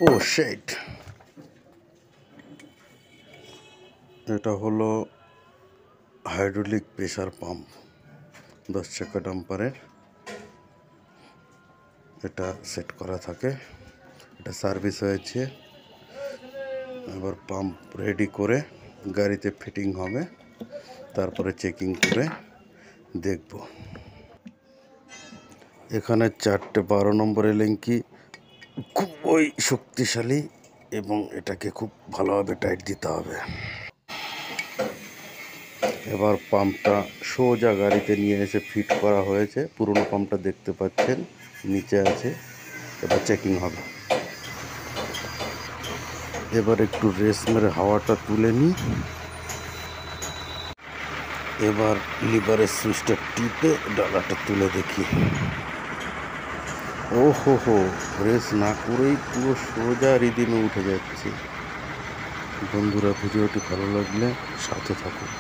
ও শেট, এটা হলো হাইড্রোলিক প্রেসার পাম্প 10 চাকা ডাম্পারের। এটা সেট করা থাকে, এটা সার্ভিস হয়েছে। এবার পাম্প রেডি করে গাড়িতে ফিটিং হবে, তারপরে চেকিং করে দেখব। এখানে 4টে 12 নম্বরের লিঙ্কি খুবই শক্তিশালী এবং এটাকে খুব ভালোভাবে টাইট দিতে হবে। এবার পাম্পটা সোজা গাড়িতে নিয়ে এসে ফিট করা হয়েছে। পুরনো পাম্পটা দেখতে পাচ্ছেন নিচে আছে, এবার চেকিং হবে। এবার একটু রেস মেরে হাওয়াটা তুলে নিই। এবার লিভারের সুইচটা টিপে ডালাটা তুলে দেখি। ও হো, রেস না করেই পুরো সোজা রিদিমে উঠে যাচ্ছে। বন্ধুরা, ভিডিওটি ভালো লাগলে সাথে থাকুন।